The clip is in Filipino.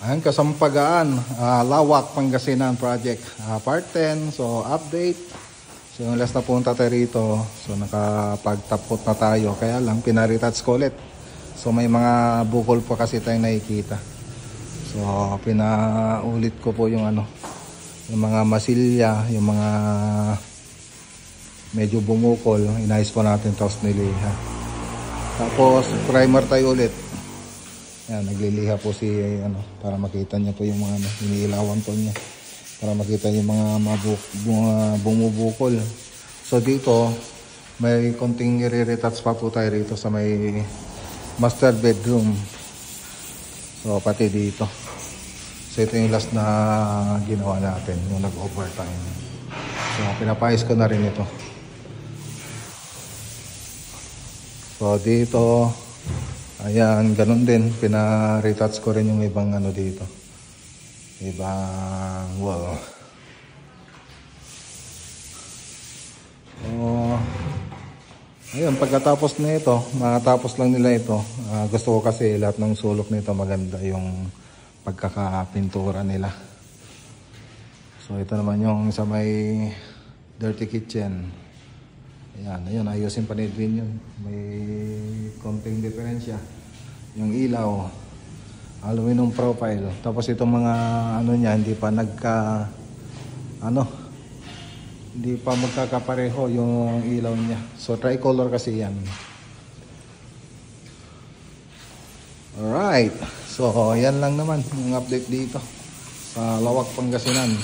Ayan, Kasampagaan, Lawak, Pangasinan Project, part 10. So, update. So, yung last na punta tayo rito. So, nakapagtapot na tayo. Kaya lang, pinaritats ko ulit. So, may mga bukol pa kasi tayong nakikita. So, pinaulit ko po yung yung mga masilya, yung mga medyo bumukol. Inayos po natin, tapos niliha. Tapos, primer tayo ulit. Yan, nagliliha po si para makita niya po yung mga iniilawan po niya. Para makita yung mga bumubukol. So dito, may konting i-retouch pa po tayo rito sa may master bedroom. So pati dito. So ito yung last na ginawa natin, yung nag-overtime. So pinapayos ko na rin ito. So dito, ayan, ganun din. Pina-retouch ko rin yung ibang dito. Ibang wall. So, ayun, pagkatapos na ito, matapos lang nila ito. Gusto ko kasi lahat ng sulok nito maganda yung pagkakapintura nila. So, ito naman yung sa may dirty kitchen. Ayan, ayun, ayusin pa ni Edwin yun. May konting diferensya. Yung ilaw, aluminum profile. Tapos itong mga niya, hindi pa hindi pa magkakapareho yung ilaw niya. So, tricolor kasi yan. Alright. So, yan lang naman yung update dito sa Lawak, Pangasinan.